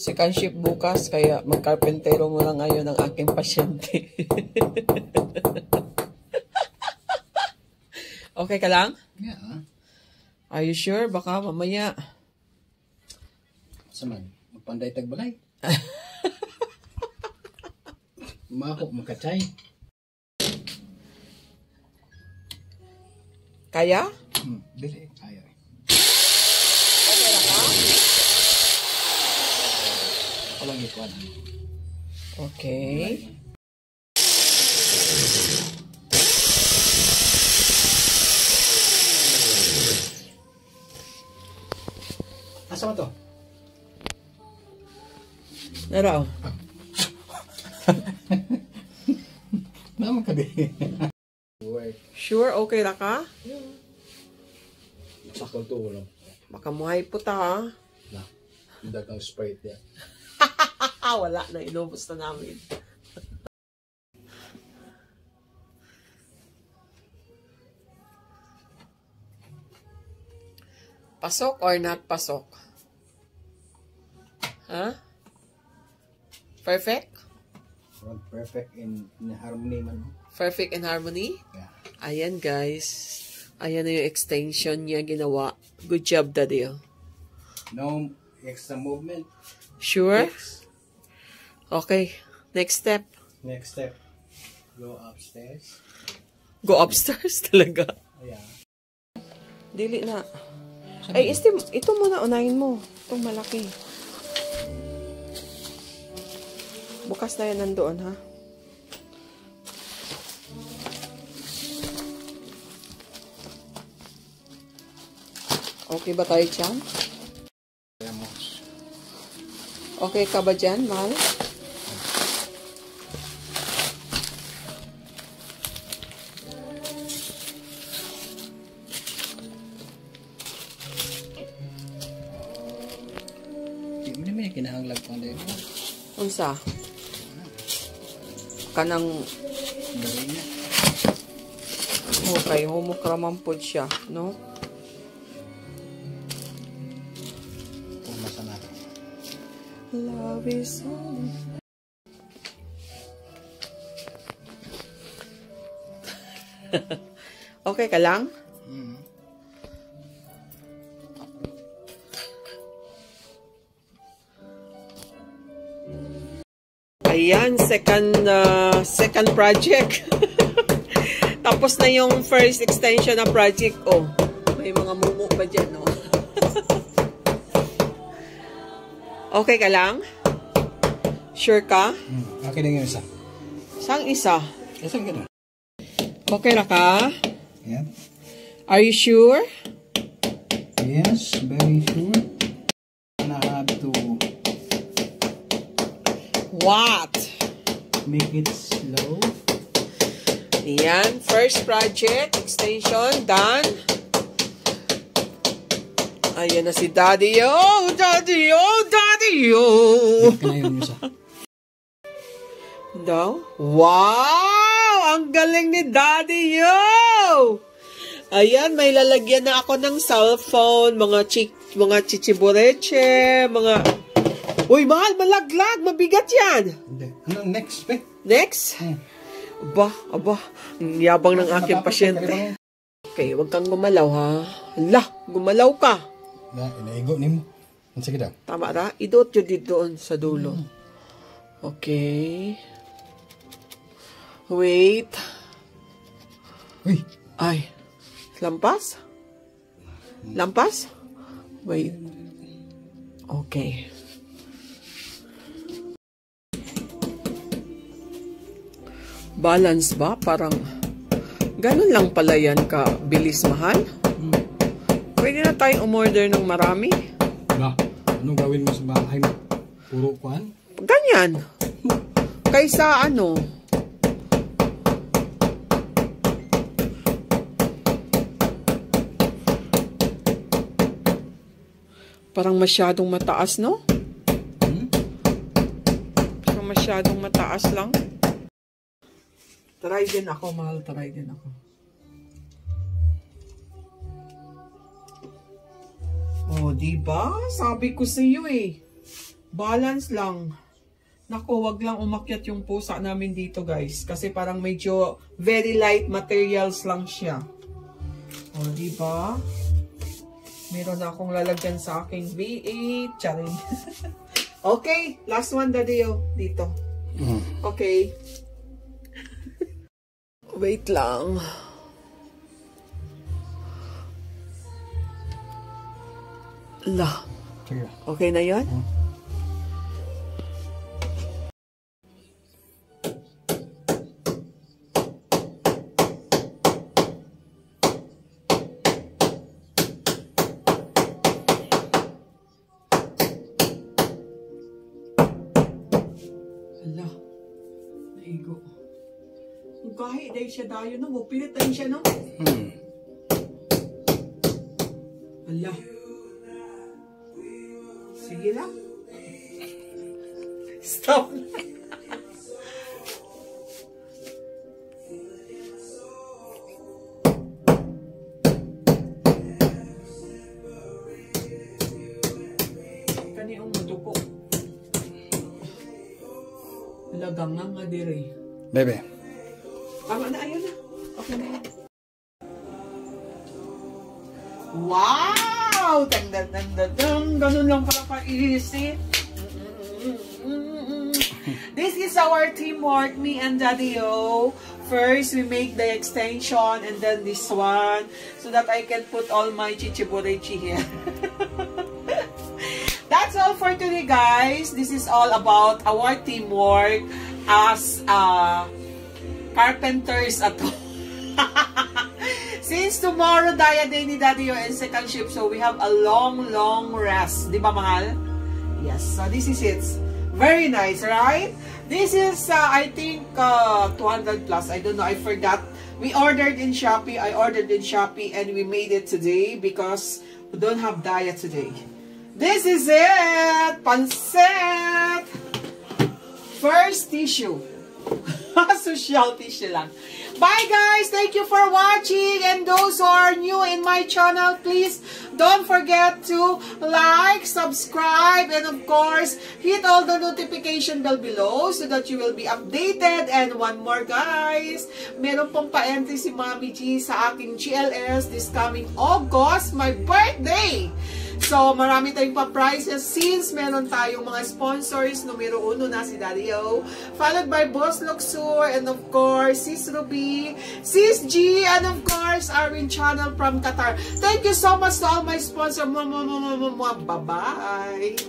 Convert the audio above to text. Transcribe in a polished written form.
Second shift bukas, kaya magkarpentero mo lang ngayon ang aking pasyente. Okay ka lang? Yeah. Are you sure? Baka mamaya. Saman, magpanday tagbalay. Mahok makachay. Kaya? Dili, kaya. Okay na ka? Ako lang ikuan. Okay. Asa ba to? Naraw. Naman ka din. Sure, okay na ka? Sakal to lang. Baka muhay po ta ha? Na, hindi kang Sprite yan. Wala na, inubos na namin. Pasok or not pasok? Huh? Perfect? Perfect in harmony man. Perfect in harmony? Yeah. Ayan guys. Ayan na yung extension niya ginawa. Good job, Daddy. No extra movement. Sure? Yes. Okay. Next step. Next step. Go upstairs. Go upstairs talaga. Yeah. Dili na. Ay, ito muna, unahin mo. Itong malaki. Bukas na yan nandoon, ha? Okay ba tayo dyan? Okay ka ba dyan, mahal? Hindi may kinahanglag pang dahil. Unsa? Kanang Gawin niya. okay, humukraman po siya, no? Pumasa na. Love is all. Okay ka lang? Ayan, second project. Tapos na yung first extension na project. Oh, may mga mumu pa dyan, no? Okay ka lang? Sure ka? Okay na yung isa. Saan isa? Saan ka na? Okay na ka? Yeah. Are you sure? Yes, very sure. I have to What? make it slow. Ayan, first project, extension, done. Ayan na si Daddy, oh! Daddy, oh! Daddy, oh! Ka na yung isa. Daw? Wow! Ang galing ni Daddy, yo! Ayan, may lalagyan na ako ng cellphone, mga chichibureche, mga... Uy, mahal, malaglag, mabigat yan! Hindi. Anong next, be? Next? Aba, ang yabang ng aking pasyente. Okay, huwag kang gumalaw, ha? Hala, gumalaw ka. Inaigo ni mo. Sige daw. Tama ra? Idot yun dito doon sa dulo. Okay. Wait. Uy. Ay. Lampas? Lampas? Wait. Okay. Balance ba? Parang ganun lang pala yan ka bilis, mahal? Pwede na tayong umorder ng marami? Ba, anong gawin mo sa bahay mo? Puro kuhan? Ganyan. Kaysa ano? Parang masyadong mataas, no? Parang masyadong mataas lang. Try din ako, mahal. Try din ako. Oh, diba? Sabi ko sa iyo eh. Balance lang. Naku, wag lang umakyat yung pusa namin dito guys. Kasi parang medyo very light materials lang siya. O, diba? Meron na akong lalagyan sa aking V8. Charing. Okay, last one daddy dito. Okay. Wait lang. La. Sige. Okay na yan? Ala. Naigo. Kahit dahil siya dayo no, pilit tayo siya no? Ala. Sige lang. Stop. Kani ang maduko. Lagangang nga dire. Bebe. Tama na, ayun na. Okay na yan. Wow! Dang. Ganun lang pala ka-easy. This is our teamwork, me and Daddy O. First, we make the extension and then this one so that I can put all my chichiburechi here. That's all for today, guys. This is all about our teamwork as carpenters at home. Since tomorrow, Daya Day ni Daddy O and second shift, so we have a long rest. Di ba, mahal? Yes, so this is it. Very nice, right? This is, I think, 200 plus. I don't know, I forgot. We ordered in Shopee. I ordered in Shopee and we made it today because we don't have Daya today. This is it! Pancit! First tissue. Social tissue lang. Bye guys! Thank you for watching. And those who are new in my channel, please don't forget to like, subscribe, and of course, hit all the notification bell below so that you will be updated. And one more guys, meron pong pa-entry si Mami G sa aking GLS this coming August, my birthday! So, marami tayong pa-prizes since meron tayong mga sponsors. Numero 1 na si Daddy O, followed by Boss Luxur, and of course, Sis Ruby, Sis G, and of course, Arwin Channel from Qatar. Thank you so much to all my sponsors. Bye-bye!